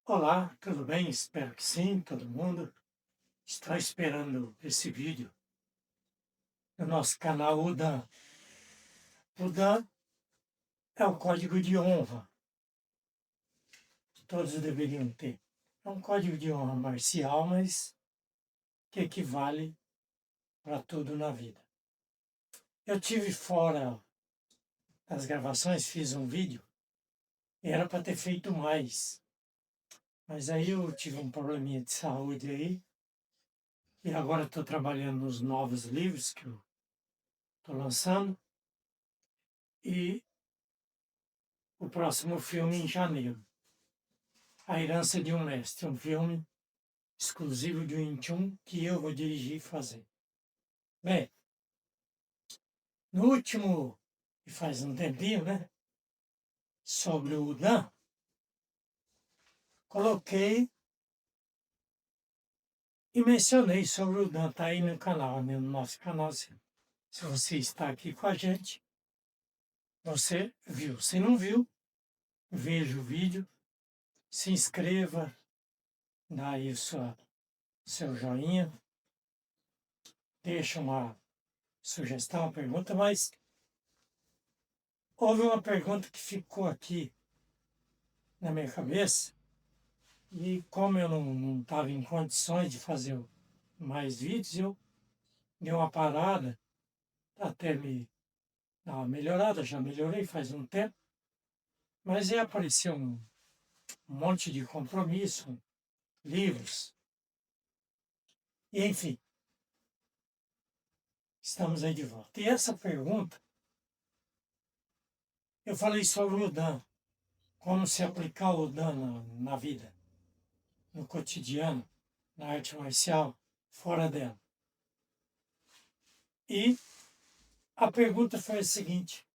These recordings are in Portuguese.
Olá, tudo bem? Espero que sim, todo mundo está esperando esse vídeo no nosso canal UDAN. UDAN é o código de honra que todos deveriam ter. É um código de honra marcial, mas que equivale para tudo na vida. Eu tive fora das gravações, fiz um vídeo e era para ter feito mais, mas aí eu tive um probleminha de saúde aí e agora estou trabalhando nos novos livros que eu estou lançando. E o próximo filme em janeiro. A Herança de um Mestre, um filme exclusivo de Wing Chun que eu vou dirigir e fazer. Bem, no último, e faz um tempinho, né, sobre o Dan, coloquei e mencionei sobre o Dan, tá aí no canal, né, no nosso canal. Se você está aqui com a gente, você viu. Se não viu, veja o vídeo, se inscreva, dá aí seu joinha, deixa uma sugestão, uma pergunta, mas houve uma pergunta que ficou aqui na minha cabeça e como eu não estava em condições de fazer mais vídeos, eu dei uma parada até me dar uma melhorada, já melhorei faz um tempo, mas aí apareceu um monte de compromisso, livros, e enfim, estamos aí de volta. E essa pergunta, eu falei sobre o Dan, como se aplicar o Dan na vida, no cotidiano, na arte marcial, fora dela. E a pergunta foi a seguinte: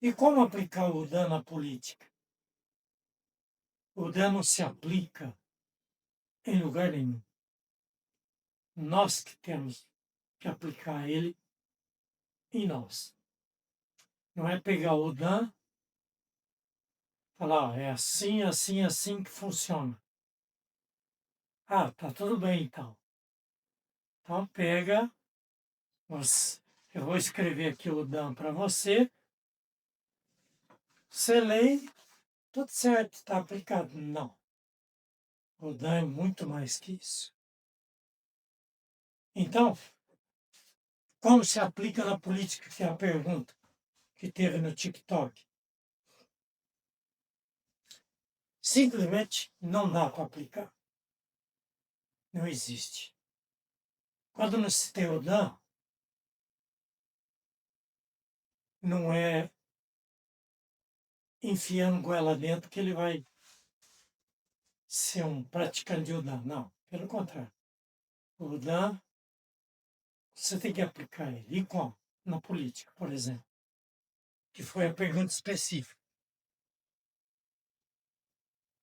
e como aplicar o Dan na política? O Dan não se aplica em lugar nenhum. Nós que temos que aplicar ele em nós. Não é pegar o Dan e falar, é assim, assim, assim que funciona. Ah, tá tudo bem então. Então pega, eu vou escrever aqui o Dan para você, você lê, tudo certo, está aplicado. Não. O Dan é muito mais que isso. Então, como se aplica na política, que é a pergunta que teve no TikTok? Simplesmente não dá para aplicar. Não existe. Quando não se tem o Dan, não é enfiando goela dentro que ele vai ser um praticante de Udan. Não, pelo contrário. O Udan, você tem que aplicar ele. E como? Na política, por exemplo. Que foi a pergunta específica.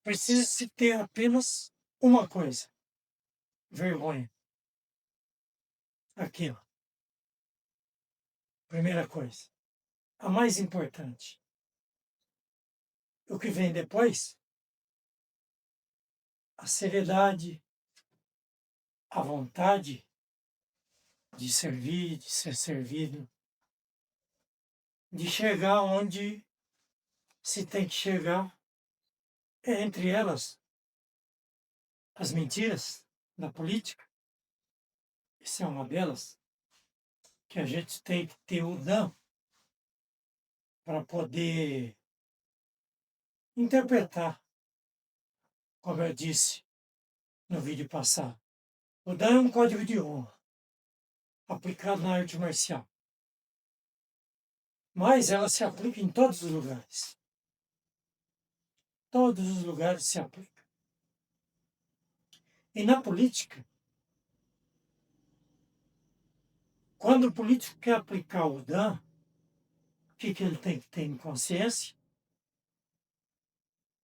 Precisa-se ter apenas uma coisa. Vergonha. Aqui, ó. Primeira coisa. A mais importante. O que vem depois? A seriedade, a vontade de servir, de ser servido, de chegar onde se tem que chegar, entre elas as mentiras da política. Essa é uma delas, que a gente tem que ter o Dan para poder interpretar, como eu disse no vídeo passado. O Dan é um código de honra aplicado na arte marcial, mas ela se aplica em todos os lugares. Todos os lugares se aplica. E na política, quando o político quer aplicar o Dan, o que ele tem que ter em consciência?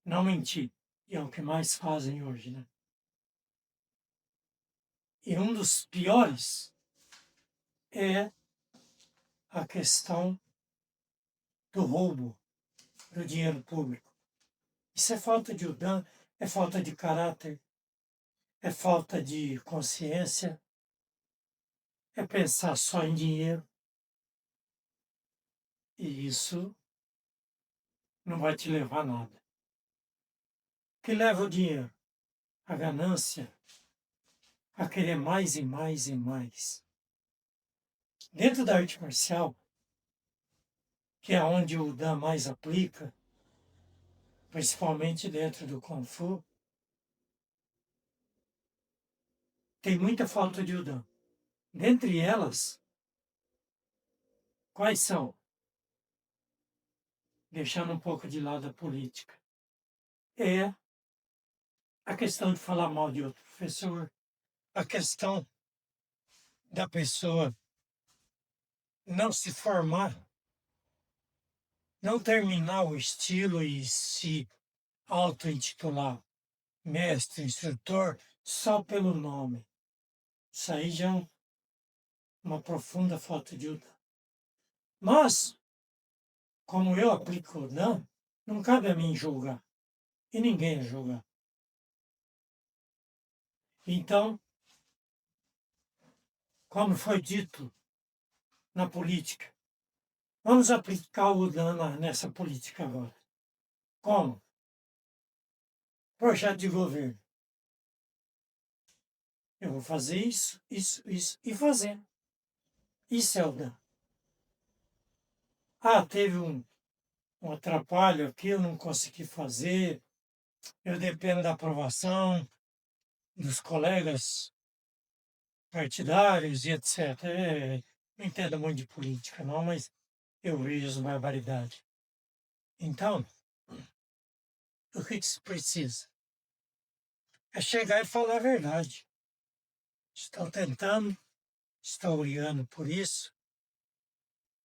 Não mentir. E é o que mais fazem hoje, né? E um dos piores é a questão do roubo do dinheiro público. Isso é falta de Udan, é falta de caráter, é falta de consciência, é pensar só em dinheiro. E isso não vai te levar a nada. O que leva o dinheiro? A ganância, a querer mais e mais e mais. Dentro da arte marcial, que é onde o Dan mais aplica, principalmente dentro do Kung Fu, tem muita falta de Udan. Dentre elas, quais são? Deixando um pouco de lado a política. É a questão de falar mal de outro professor, a questão da pessoa não se formar, não terminar o estilo e se auto-intitular mestre, instrutor, só pelo nome. Isso aí já é uma profunda falta de Udan. Mas, como eu aplico o Dan, não cabe a mim julgar. E ninguém julga. Então, como foi dito na política, vamos aplicar o Dan nessa política agora. Como? Projeto de governo. Eu vou fazer isso, isso e fazer. Isso é o Dan. Ah, teve um atrapalho aqui, eu não consegui fazer, eu dependo da aprovação dos colegas partidários e etc. Não entendo muito de política, não, mas eu vejo barbaridade. Então, o que se precisa? É chegar e falar a verdade. Estão tentando, estão brigando por isso,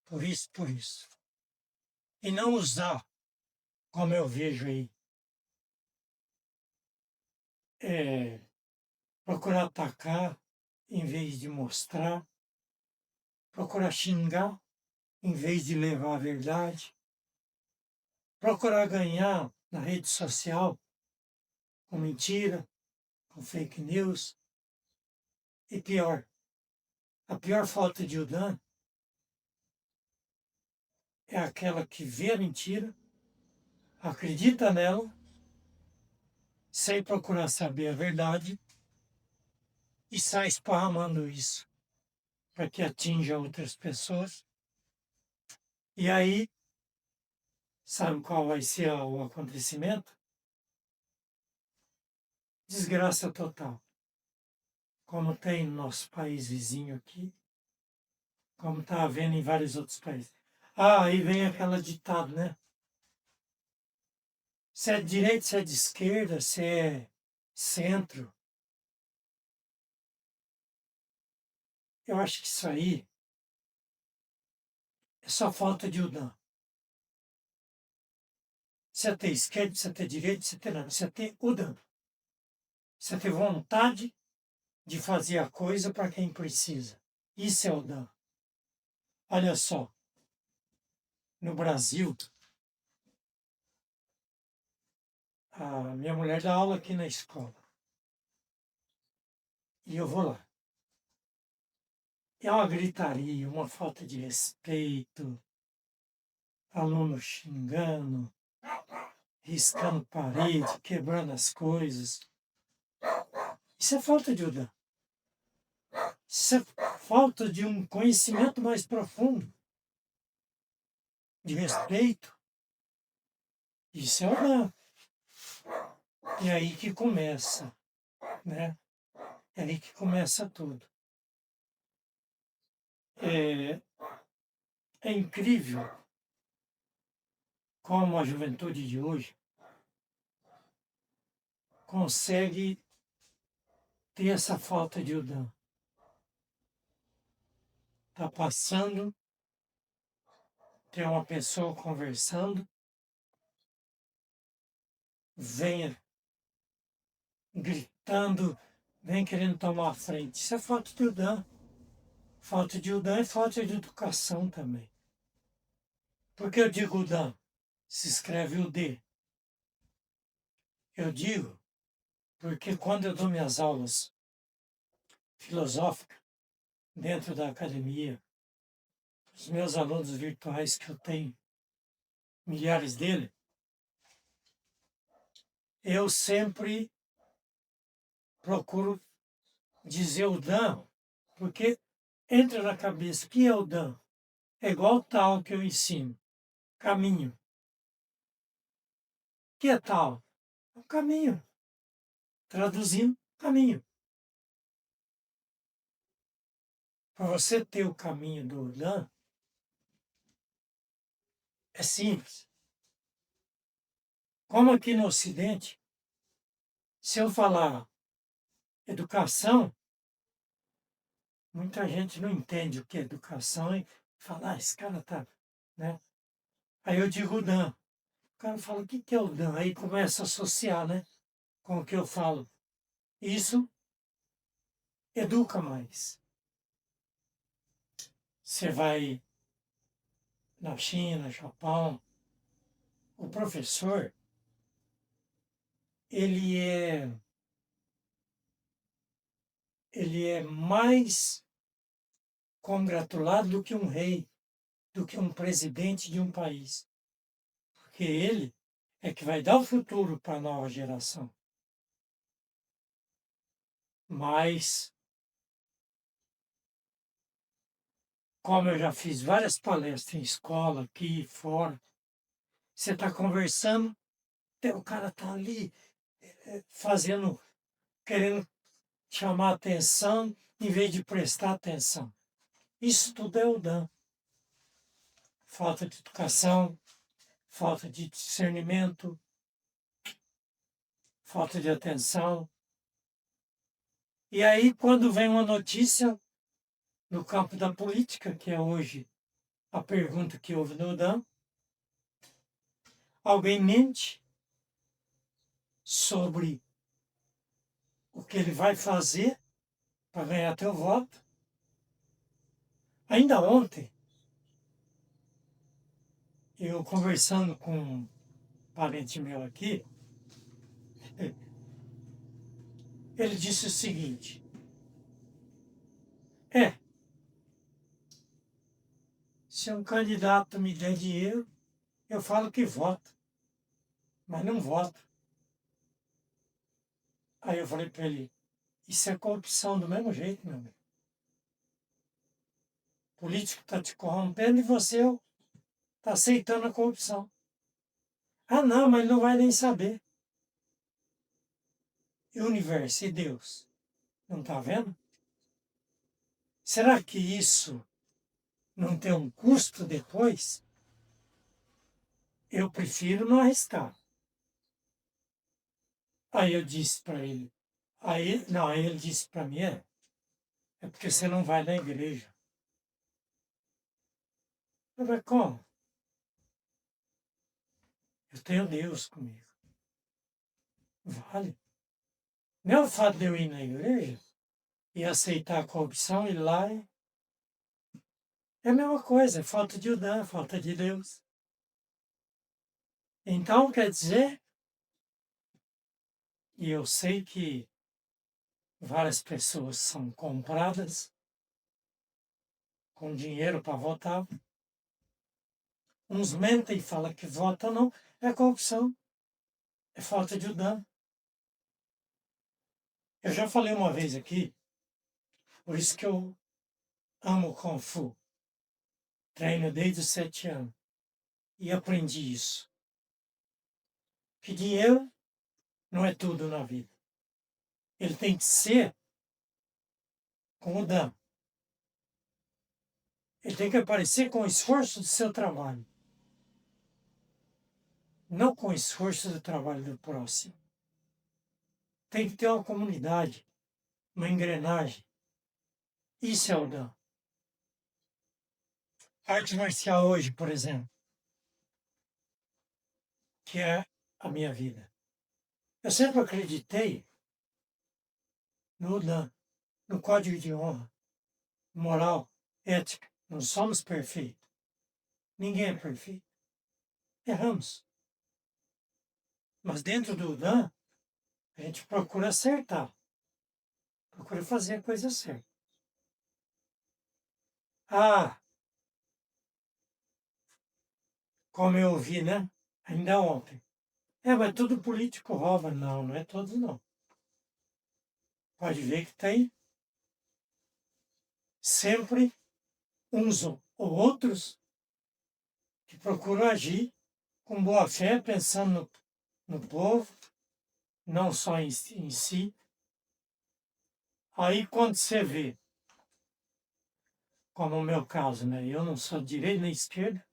por isso, por isso. E não usar, como eu vejo aí, procurar atacar em vez de mostrar, procurar xingar em vez de levar a verdade, procurar ganhar na rede social com mentira, com fake news. E pior, a pior falta de Udan é aquela que vê a mentira, acredita nela, sem procurar saber a verdade e sai esparramando isso para que atinja outras pessoas. E aí, sabe qual vai ser o acontecimento? Desgraça total. Como tem no nosso país vizinho aqui, como está havendo em vários outros países. Ah, aí vem aquela ditado, né? Se é de direita, se é de esquerda, se é centro. Eu acho que isso aí é só falta de Udan. Precisa ter esquerda, precisa ter direita, precisa ter nada. Precisa ter Udan. Precisa ter vontade de fazer a coisa para quem precisa. Isso é Udan. Olha só, no Brasil, a minha mulher dá aula aqui na escola. E eu vou lá. É uma gritaria, uma falta de respeito, aluno xingando, riscando parede, quebrando as coisas. Isso é falta de Udan. Isso é falta de um conhecimento mais profundo, de respeito. Isso é Udan. É aí que começa, né? É aí que começa tudo. É incrível como a juventude de hoje consegue ter essa falta de Udan. Está passando, tem uma pessoa conversando, vem gritando, vem querendo tomar a frente. Isso é falta de Udan. Falta de Udan é falta de educação também. Por que eu digo Udan? Se escreve o D. Eu digo Porque quando eu dou minhas aulas filosóficas dentro da academia, os meus alunos virtuais que eu tenho, milhares deles, eu sempre procuro dizer o Dan, porque entra na cabeça, o que é o Dan? É igual tal que eu ensino, caminho. O que é tal? É um caminho. Traduzindo, caminho. Para você ter o caminho do Dan, é simples. Como aqui no Ocidente, se eu falar educação, muita gente não entende o que é educação e fala, esse cara tá, né? Aí eu digo o Dan. O cara fala, o que é o Dan? Aí começa a associar, né? Com o que eu falo. Isso educa mais. Você vai na China, Japão, o professor, ele é, ele é mais congratulado do que um rei, do que um presidente de um país. Porque ele é que vai dar o futuro para a nova geração. Mas, como eu já fiz várias palestras em escola, aqui e fora, você está conversando, o cara está ali fazendo, querendo chamar atenção em vez de prestar atenção. Isso tudo é o Dan. Falta de educação, falta de discernimento, falta de atenção. E aí, quando vem uma notícia no campo da política, que é hoje a pergunta que houve no Dan, alguém mente sobre o que ele vai fazer para ganhar teu voto. Ainda ontem, eu conversando com um parente meu aqui, ele disse o seguinte: se um candidato me der dinheiro, eu falo que voto, mas não voto. Aí eu falei para ele, isso é corrupção do mesmo jeito, meu amigo. O político está te corrompendo e você está aceitando a corrupção. Ah, não, mas ele não vai nem saber. E o universo e Deus? Não está vendo? Será que isso não tem um custo depois? Eu prefiro não arriscar. Aí eu disse para ele, aí ele disse para mim, é porque você não vai na igreja. Eu falei, como? Eu tenho Deus comigo. Vale. Não é o fato de eu ir na igreja e aceitar a corrupção e ir lá é a mesma coisa, é falta de Udã, falta de Deus. Então, quer dizer, e eu sei que várias pessoas são compradas com dinheiro para votar. Uns mentem e falam que votam, não. É corrupção. É falta de Udã. Eu já falei uma vez aqui, por isso que eu amo Kung Fu. Treino desde os 7 anos. E aprendi isso. Que dinheiro não é tudo na vida. Ele tem que ser com o Dan. Ele tem que aparecer com o esforço do seu trabalho. Não com o esforço do trabalho do próximo. Tem que ter uma comunidade, uma engrenagem. Isso é o Dan. Arte marcial hoje, por exemplo, que é a minha vida. Eu sempre acreditei no Dan, no código de honra, moral, ética. Não somos perfeitos. Ninguém é perfeito. Erramos. Mas dentro do Dan, A gente procura acertar, procura fazer a coisa certa. Ah, como eu ouvi, né? Ainda ontem. Mas tudo político rouba. Não, não é todos não. Pode ver que tem sempre uns ou outros que procuram agir com boa fé, pensando no povo, não só em si. Aí quando você vê, como o meu caso, né? Eu não sou de direita nem esquerda,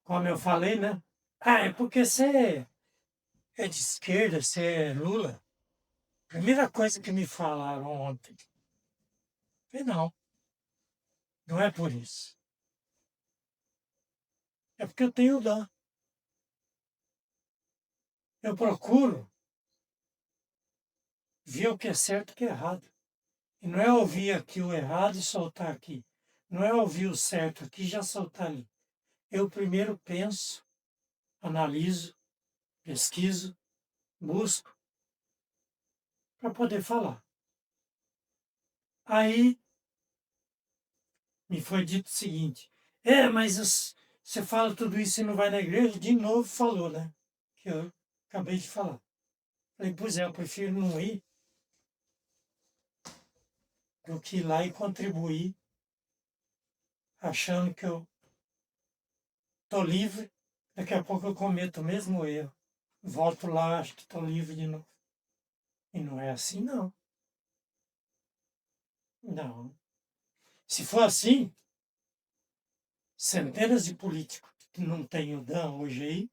como eu falei, né? É porque você é de esquerda, você é Lula. Primeira coisa que me falaram ontem. Falei, não, não é por isso. É porque eu tenho dó. Eu procuro ver o que é certo e o que é errado. E não é ouvir aqui o errado e soltar aqui. Não é ouvir o certo aqui e já soltar ali. Eu primeiro penso, analiso, pesquiso, busco para poder falar. Aí me foi dito o seguinte: mas você fala tudo isso e não vai na igreja? De novo falou, né? Que eu acabei de falar. Falei, pois é, eu prefiro não ir do que ir lá e contribuir achando que eu estou livre, daqui a pouco eu cometo o mesmo erro. Volto lá, acho que estou livre de novo. E não é assim, não. Não. Se for assim, centenas de políticos que não têm o DAN hoje aí,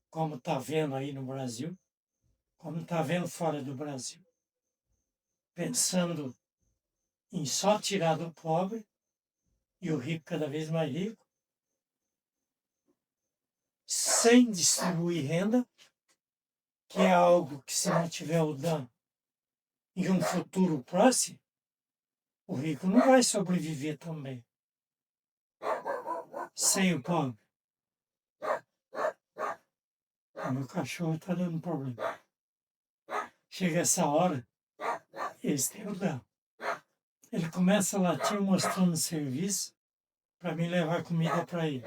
como está vendo aí no Brasil, como está vendo fora do Brasil, pensando em só tirar do pobre e o rico cada vez mais rico, sem distribuir renda, que é algo que se não tiver o DAN em um futuro próximo, o rico não vai sobreviver também. Sem o pobre. O meu cachorro está dando problema. Chega essa hora, eles têm o DAN. Ele começa a latir mostrando serviço para mim levar comida para ele.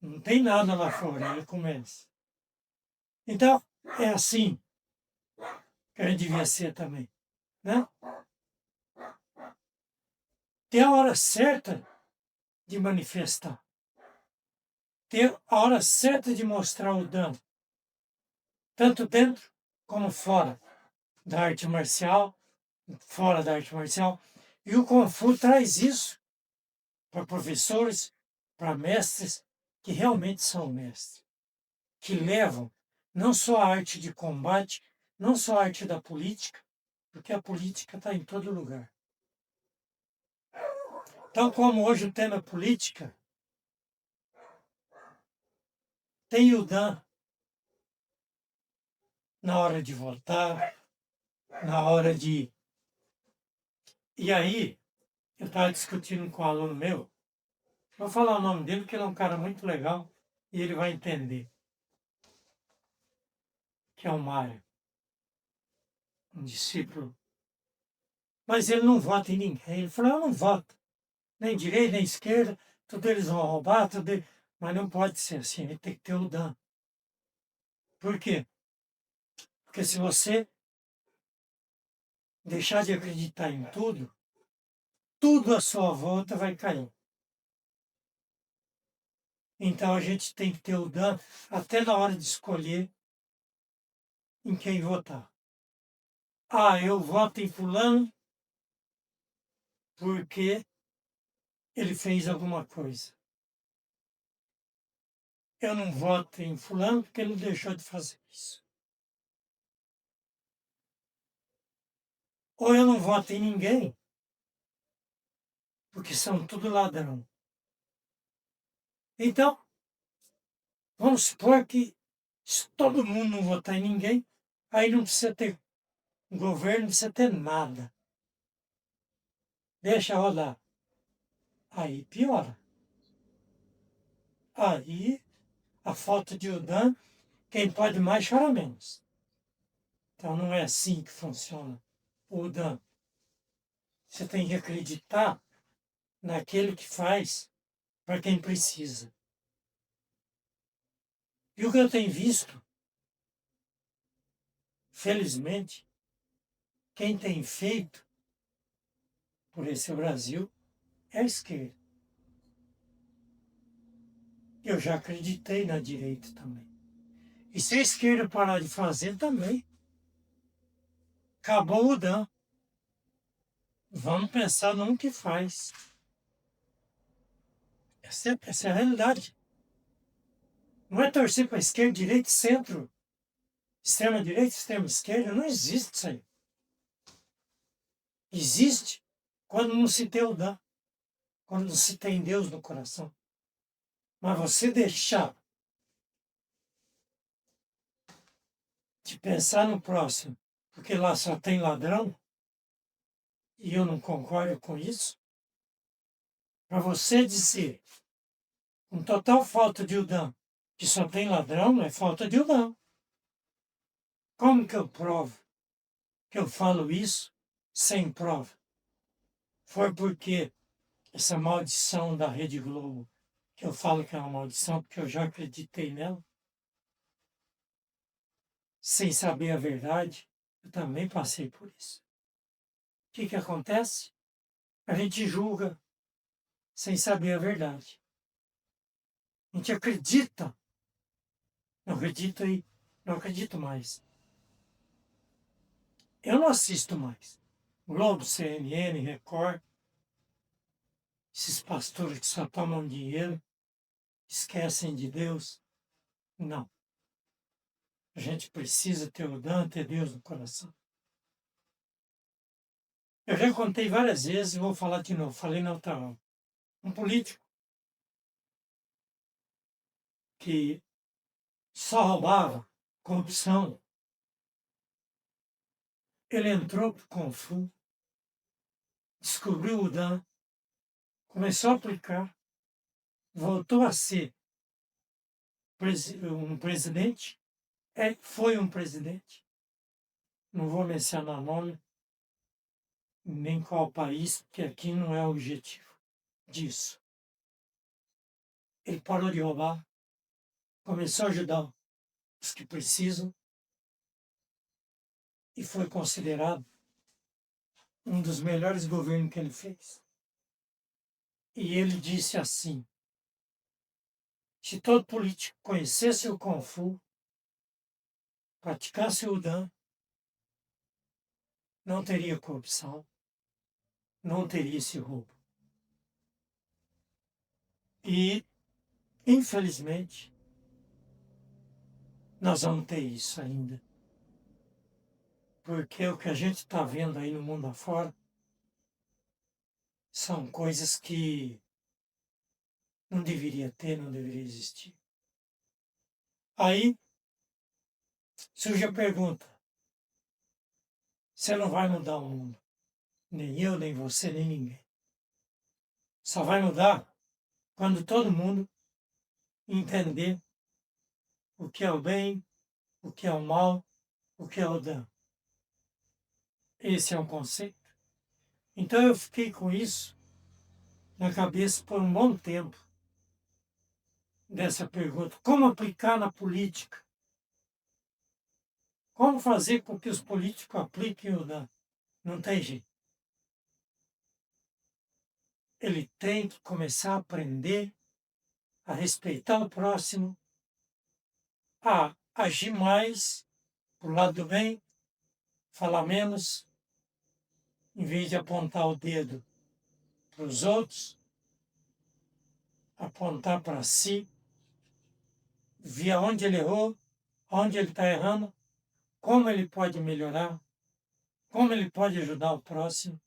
Não tem nada lá fora, ele começa. Então, é assim que a gente devia ser também, né? Tem a hora certa de manifestar. Tem a hora certa de mostrar o dano, tanto dentro como fora da arte marcial, fora da arte marcial. E o Kung Fu traz isso para professores, para mestres que realmente são mestres, que levam não só a arte de combate, não só a arte da política, porque a política está em todo lugar. Então, como hoje o tema é política, tem o Dan na hora de votar, na hora de. E aí, eu estava discutindo com um aluno meu, vou falar o nome dele, porque ele é um cara muito legal e ele vai entender, que é o Mário, um discípulo. Mas ele não vota em ninguém. Ele falou, eu não voto, nem direita, nem esquerda, tudo eles vão roubar, tudo. Mas não pode ser assim, ele tem que ter o Dan. Por quê? Porque se você deixar de acreditar em tudo, tudo à sua volta vai cair. Então a gente tem que ter o Dan até na hora de escolher em quem votar. Ah, eu voto em fulano porque ele fez alguma coisa. Eu não voto em fulano porque ele não deixou de fazer isso. Ou eu não voto em ninguém porque são tudo ladrão. Então, vamos supor que se todo mundo não votar em ninguém, aí não precisa ter governo, não precisa ter nada. Deixa rodar. Aí piora. Aí a falta de Udan Quem pode mais chora menos. Então não é assim que funciona o Dan. Você tem que acreditar naquele que faz para quem precisa. E o que eu tenho visto, felizmente, quem tem feito por esse Brasil é a esquerda. Eu já acreditei na direita também. E se a esquerda parar de fazer também, acabou o Dan. Vamos pensar num que faz. Essa é a realidade. Não é torcer para a esquerda, direita, centro, extrema-direita, extrema-esquerda. Não existe isso aí. Existe quando não se tem o Dan, quando não se tem Deus no coração. Mas você deixar de pensar no próximo, porque lá só tem ladrão, e eu não concordo com isso, para você dizer, com total falta de udão, que só tem ladrão, é falta de udão. Como que eu provo que eu falo isso sem prova? Foi porque essa maldição da Rede Globo, que eu falo que é uma maldição, porque eu já acreditei nela, sem saber a verdade, eu também passei por isso. O que acontece? A gente julga sem saber a verdade. A gente acredita. Não acredito aí, não acredito mais. Eu não assisto mais. Globo, CNN, Record, esses pastores que só tomam dinheiro, esquecem de Deus. Não. A gente precisa ter o Dan, ter Deus no coração. Eu já contei várias vezes e vou falar de novo. Falei na outra aula. Um político que só roubava, corrupção, ele entrou para o Confu, descobriu o Dan, começou a aplicar, voltou a ser um presidente, foi um presidente, não vou mencionar nome, nem qual país, porque aqui não é o objetivo disso. Ele parou de roubar, começou a ajudar os que precisam e foi considerado um dos melhores governos que ele fez. E ele disse assim: se todo político conhecesse o Kung Fu, praticasse o Dan, não teria corrupção, não teria esse roubo. E, infelizmente, nós vamos ter isso ainda. Porque o que a gente está vendo aí no mundo afora são coisas que não deveria ter, não deveria existir. Aí surge a pergunta: você não vai mudar o mundo? Nem eu, nem você, nem ninguém. Só vai mudar quando todo mundo entender o que é o bem, o que é o mal, o que é o dano. Esse é um conceito. Então eu fiquei com isso na cabeça por um bom tempo, dessa pergunta: como aplicar na política? Como fazer com que os políticos apliquem o dano? Não tem jeito. Ele tem que começar a aprender a respeitar o próximo, a agir mais pro lado do bem, falar menos, em vez de apontar o dedo para os outros, apontar para si, ver onde ele errou, onde ele está errando, como ele pode melhorar, como ele pode ajudar o próximo.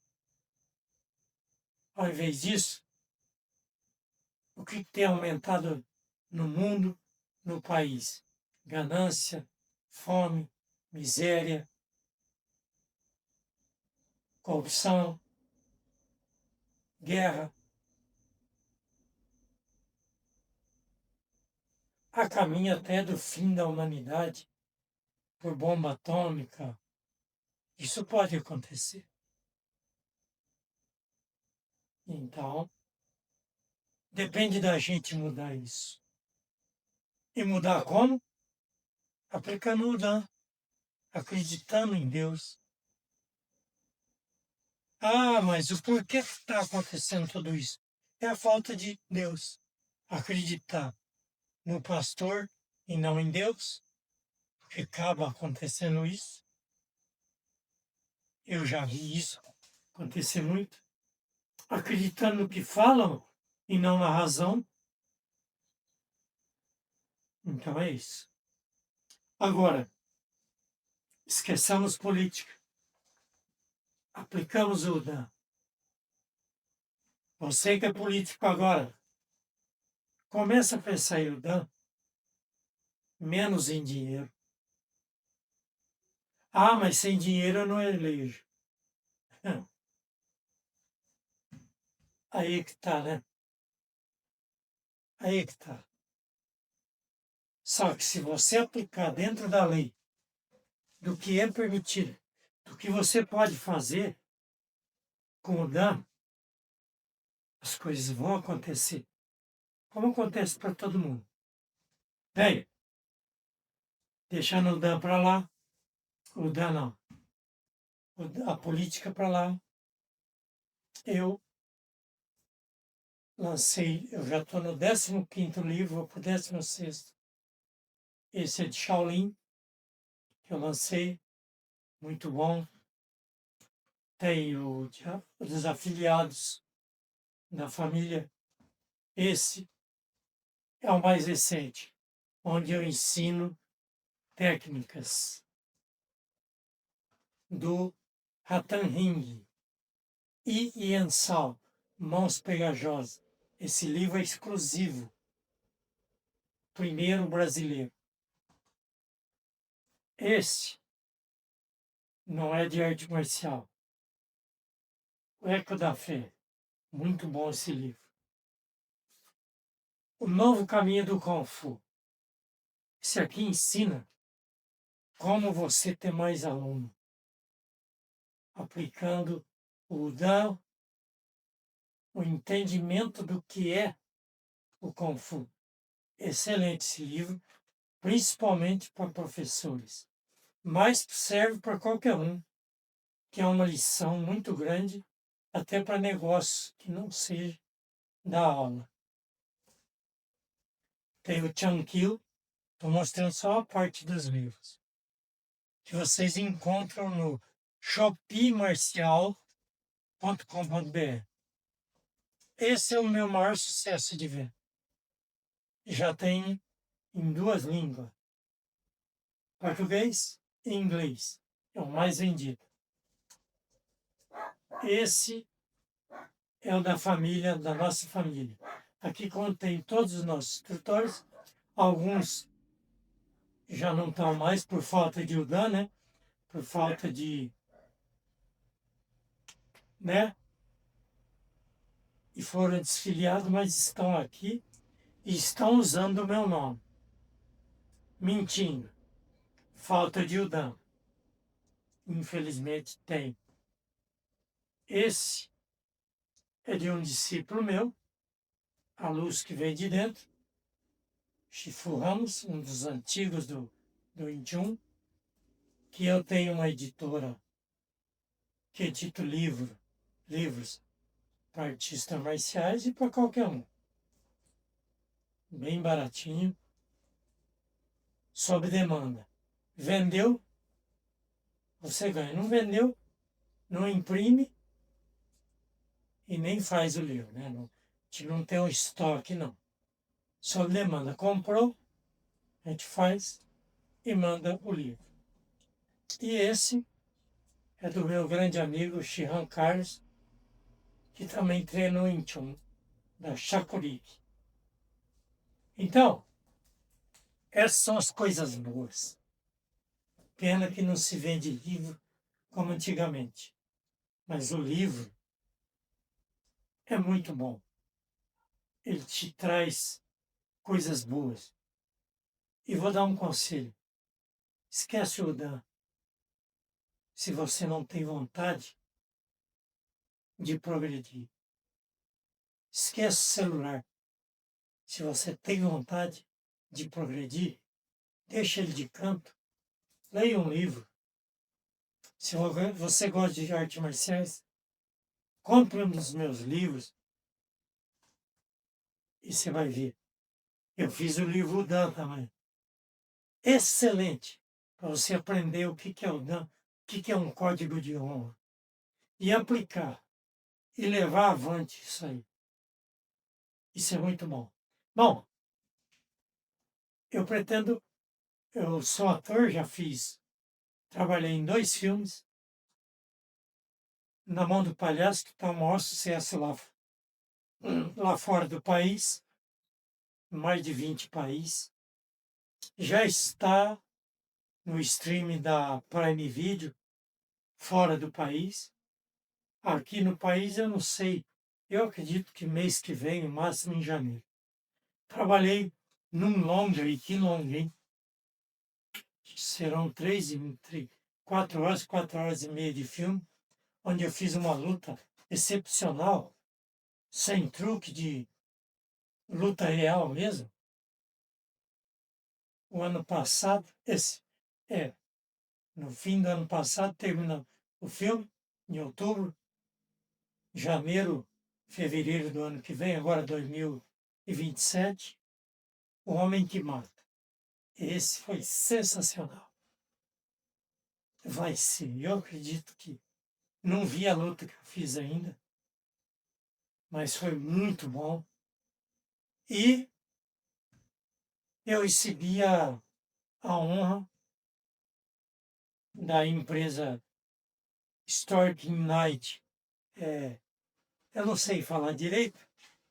Ao invés disso, o que tem aumentado no mundo, no país? Ganância, fome, miséria, corrupção, guerra. a caminho até do fim da humanidade por bomba atômica. Isso pode acontecer. Então, depende da gente mudar isso. E mudar como? Aplicando o Dan, acreditando em Deus. Ah, mas o porquê que está acontecendo tudo isso? É a falta de Deus. Acreditar no pastor e não em Deus, porque acaba acontecendo isso. Eu já vi isso acontecer muito. Acreditando no que falam e não na razão. Então é isso. Agora, esqueçamos política. Aplicamos o Dan. Você que é político agora, começa a pensar em Dan menos em dinheiro. Ah, mas sem dinheiro eu não elejo. Aí que tá, né? Aí que tá. Só que se você aplicar dentro da lei do que é permitido, do que você pode fazer com o Dan, as coisas vão acontecer. Como acontece para todo mundo. Bem, deixando o Dan para lá, o Dan não, a política para lá, eu lancei, eu já estou no 15º livro, vou para o 16º. Esse é de Shaolin, que eu lancei, muito bom. Tem o dos afiliados da família. Esse é o mais recente, onde eu ensino técnicas do Ratan Ring e Yansal, Mãos Pegajosas. Esse livro é exclusivo, primeiro brasileiro. Esse não é de arte marcial. O Eco da Fé, muito bom esse livro. O Novo Caminho do Kung Fu. Esse aqui ensina como você ter mais aluno, aplicando o Dan, o entendimento do que é o Kung Fu. Excelente esse livro, principalmente para professores, mas serve para qualquer um, que é uma lição muito grande, até para negócio que não seja da aula. Tem o Chankil, estou mostrando só a parte dos livros, que vocês encontram no shopeemarcial.com.br. Esse é o meu maior sucesso de venda. Já tem em 2 línguas, português e inglês. É o mais vendido. Esse é o da família, da nossa família. Aqui contém todos os nossos instrutores, alguns já não estão mais por falta de UDAN, né? Por falta de, né? E foram desfiliados, mas estão aqui e estão usando o meu nome. Mentindo. Falta de UDAN. Infelizmente tem. Esse é de um discípulo meu, a luz que vem de dentro, Shifu Ramos, um dos antigos do Wing Chun, que eu tenho uma editora que edita livros para artistas marciais e para qualquer um. Bem baratinho, sob demanda. Vendeu, você ganha. Não vendeu, não imprime e nem faz o livro, né? Não, a gente não tem um estoque, não. Sob demanda. Comprou, a gente faz e manda o livro. E esse é do meu grande amigo Shihan Carlos, que também treina o Wing Chun, da Shakurik. Então, essas são as coisas boas. Pena que não se vende livro como antigamente. Mas o livro é muito bom. Ele te traz coisas boas. E vou dar um conselho. Esquece o Dan. Se você não tem vontade de progredir. Esquece o celular. Se você tem vontade de progredir, deixa ele de canto. Leia um livro. Se você gosta de artes marciais, compre um dos meus livros e você vai ver. Eu fiz o livro Dan também. Excelente para você aprender o que é o Dan, o que é um código de honra. E aplicar. E levar avante isso aí. Isso é muito bom. Bom, eu sou ator, já trabalhei em 2 filmes. Na Mão do Palhaço, que está o maior sucesso lá fora do país, mais de 20 países. Já está no streaming da Prime Video, fora do país. Aqui no país eu não sei. Eu acredito que mês que vem, no máximo em janeiro. Trabalhei num longa, e que longa, hein? Serão 4 horas e meia de filme, onde eu fiz uma luta excepcional, sem truque, de luta real mesmo. O ano passado, no fim do ano passado, termina o filme, em outubro, janeiro, fevereiro do ano que vem, agora 2027, O Homem que Mata. Esse foi sensacional. Vai ser, eu acredito que não vi a luta que eu fiz ainda, mas foi muito bom. E eu recebi a honra da empresa Storking Night. Eu não sei falar direito,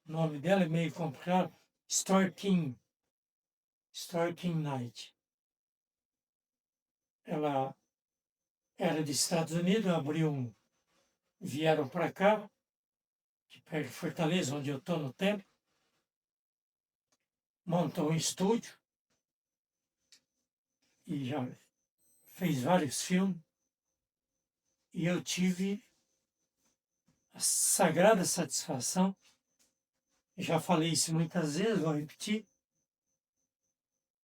o nome dela é meio complicado. Storking Night. Ela era dos Estados Unidos, vieram para cá, que perto de Fortaleza, onde eu estou no tempo, montou um estúdio e já fez vários filmes. E eu tive a sagrada satisfação, já falei isso muitas vezes, vou repetir,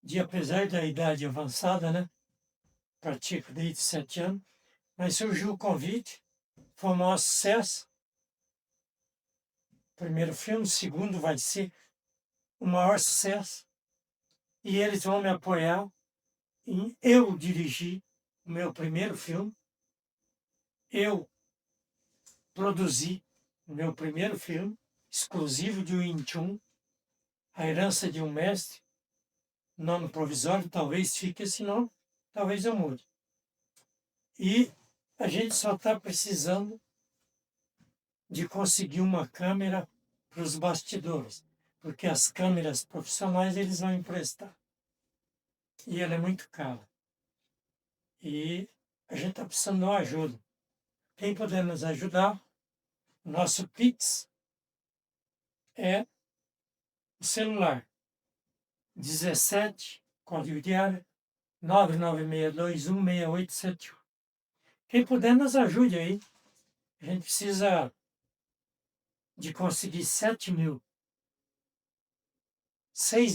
de apesar da idade avançada, né? Pratico desde 7 anos, mas surgiu o convite, foi um maior sucesso. Primeiro filme, o segundo vai ser o maior sucesso. E eles vão me apoiar em eu dirigir o meu primeiro filme, eu produzi o meu primeiro filme, exclusivo de Wing Chun, A Herança de um Mestre, nome provisório, talvez fique esse nome, talvez eu mude. E a gente só está precisando de conseguir uma câmera para os bastidores, porque as câmeras profissionais eles vão emprestar. E ela é muito cara. E a gente está precisando de uma ajuda. Quem puder nos ajudar, o nosso Pix é o celular 17, código de área, 996216871. Quem puder nos ajude aí. A gente precisa de conseguir 6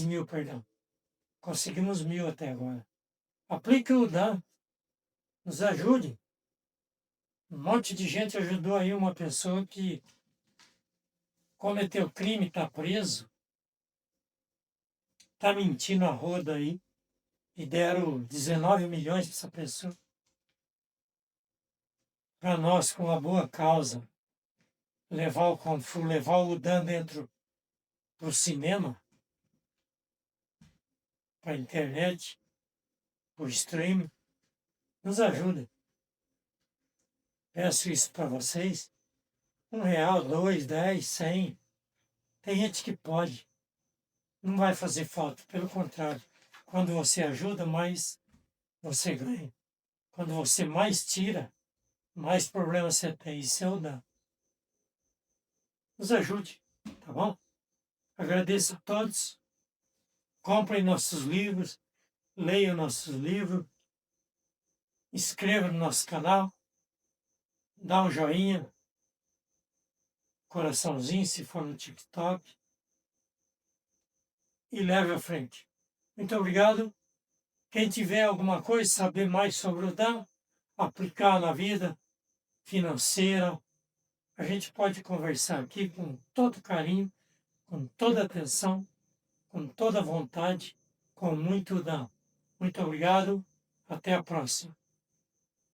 mil, perdão. Conseguimos 1.000 até agora. Aplique o Dan, nos ajude. Um monte de gente ajudou aí uma pessoa que cometeu crime, está preso, está mentindo a roda aí, e deram 19 milhões para essa pessoa. Para nós, com uma boa causa, levar o Kung Fu, levar o Dan dentro para o cinema, para a internet, para o streaming, nos ajuda. Peço isso para vocês. R$1, 2, 10, 100. Tem gente que pode. Não vai fazer falta. Pelo contrário, quando você ajuda, mais você ganha. Quando você mais tira, mais problemas você tem. Isso é o Dan. Nos ajude, tá bom? Agradeço a todos. Comprem nossos livros. leia nossos livros, inscreva no nosso canal, dá um joinha, coraçãozinho se for no TikTok e leve à frente. Muito obrigado. Quem tiver alguma coisa, saber mais sobre o DAM, aplicar na vida financeira, a gente pode conversar aqui com todo carinho, com toda atenção, com toda vontade, com muito DAM. Muito obrigado. Até a próxima.